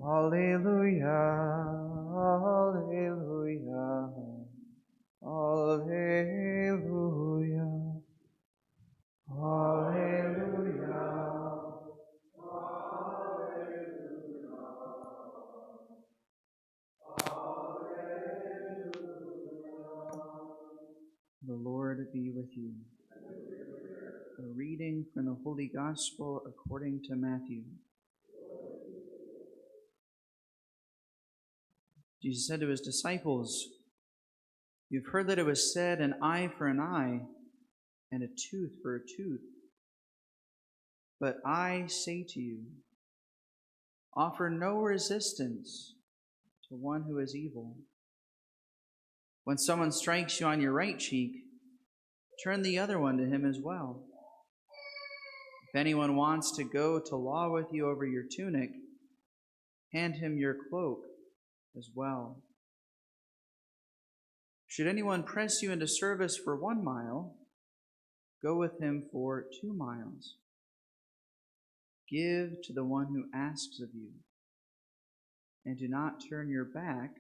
Alleluia, Alleluia, Alleluia, Alleluia. The Lord be with you. A reading from the Holy Gospel according to Matthew. Jesus said to his disciples, "You've heard that it was said, an eye for an eye, and a tooth for a tooth. But I say to you, offer no resistance to one who is evil. When someone strikes you on your right cheek, turn the other one to him as well. If anyone wants to go to law with you over your tunic, hand him your cloak as well. Should anyone press you into service for 1 mile, go with him for 2 miles. Give to the one who asks of you, and do not turn your back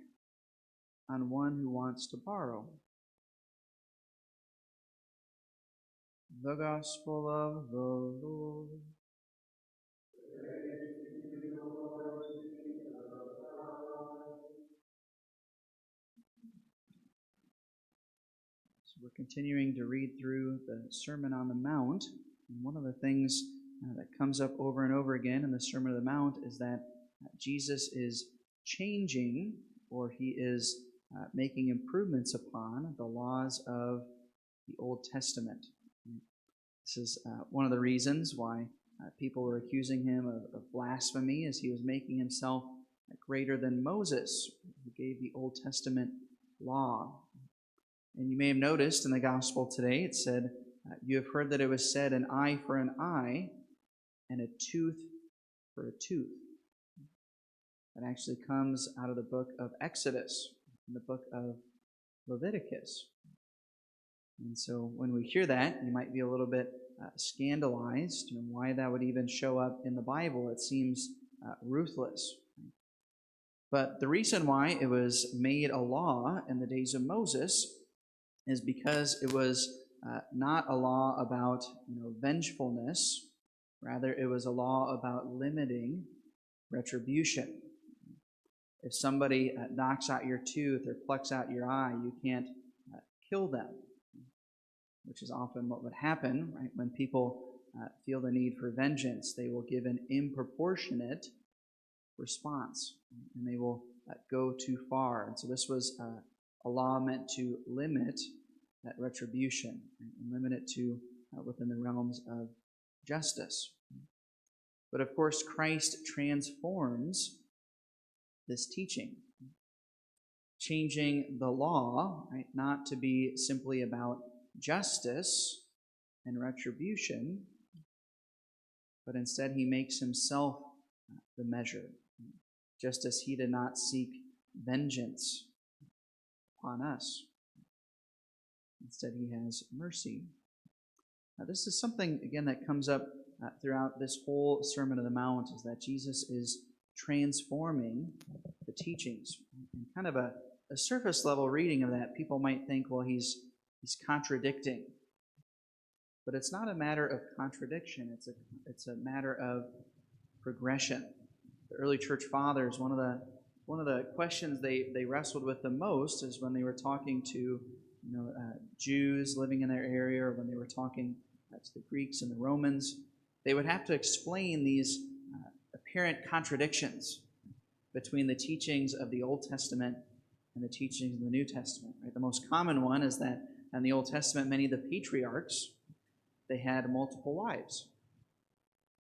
on one who wants to borrow." The Gospel of the Lord. So we're continuing to read through the Sermon on the Mount. And one of the things that comes up over and over again in the Sermon on the Mount is that Jesus is changing, or he is making improvements upon the laws of the Old Testament. This is one of the reasons why people were accusing him of blasphemy, as he was making himself greater than Moses, who gave the Old Testament law. And you may have noticed in the Gospel today, it said, "You have heard that it was said, an eye for an eye, and a tooth for a tooth." That actually comes out of the book of Exodus, and the book of Leviticus. And so when we hear that, you might be a little bit scandalized, why that would even show up in the Bible. It seems ruthless. But the reason why it was made a law in the days of Moses is because it was not a law about vengefulness. Rather, it was a law about limiting retribution. If somebody knocks out your tooth or plucks out your eye, you can't kill them, which is often what would happen, right? When people feel the need for vengeance, they will give an improportionate response, and they will go too far. And so this was a law meant to limit that retribution and limit it to within the realms of justice. But of course, Christ transforms this teaching, changing the law, right, not to be simply about justice and retribution, but instead he makes himself the measure, just as he did not seek vengeance upon us. Instead, he has mercy. Now, this is something, again, that comes up throughout this whole Sermon on the Mount, is that Jesus is transforming the teachings. And kind of a surface level reading of that, people might think, well, he's contradicting. But it's not a matter of contradiction. It's a matter of progression. The early church fathers, one of the questions they wrestled with the most is when they were talking to Jews living in their area, or when they were talking to the Greeks and the Romans. They would have to explain these apparent contradictions between the teachings of the Old Testament and the teachings of the New Testament. Right? The most common one is that in the Old Testament, many of the patriarchs, they had multiple wives.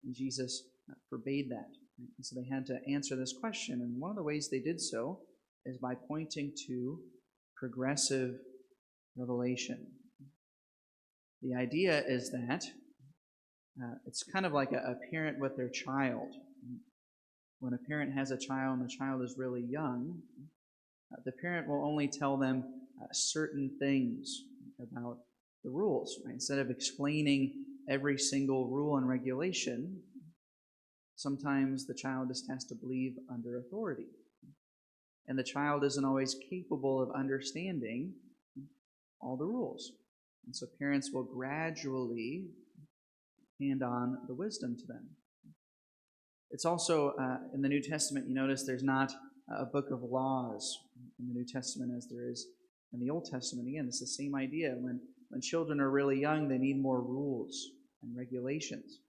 And Jesus forbade that. Right? And so they had to answer this question. And one of the ways they did so is by pointing to progressive revelation. The idea is that it's kind of like a parent with their child. When a parent has a child and the child is really young, the parent will only tell them certain things about the rules. Right? Instead of explaining every single rule and regulation, Sometimes the child just has to believe under authority. And the child isn't always capable of understanding all the rules. And so parents will gradually hand on the wisdom to them. It's also, in the New Testament, you notice there's not a book of laws in the New Testament as there is in the Old Testament. Again, it's the same idea. When children are really young, they need more rules and regulations.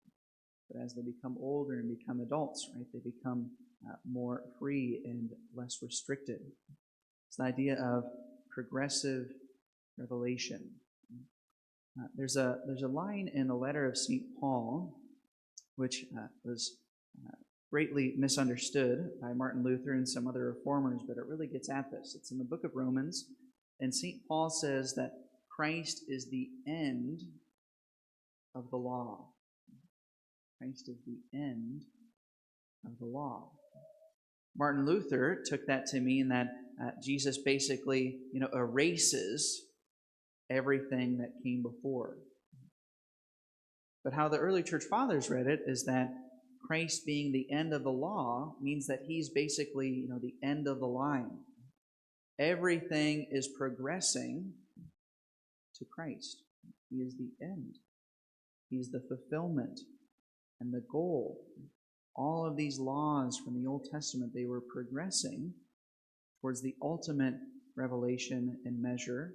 But as they become older and become adults, right, they become more free and less restricted. It's the idea of progressive revelation. There's a line in the letter of St. Paul, which was greatly misunderstood by Martin Luther and some other reformers, but it really gets at this. It's in the book of Romans, and St. Paul says that Christ is the end of the law. Christ is the end of the law. Martin Luther took that to mean that Jesus basically, erases everything that came before. But how the early church fathers read it is that Christ being the end of the law means that he's basically, the end of the line. Everything is progressing to Christ. He is the end. He's the fulfillment and the goal. All of these laws from the Old Testament, they were progressing towards the ultimate revelation and measure,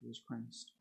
who is Christ.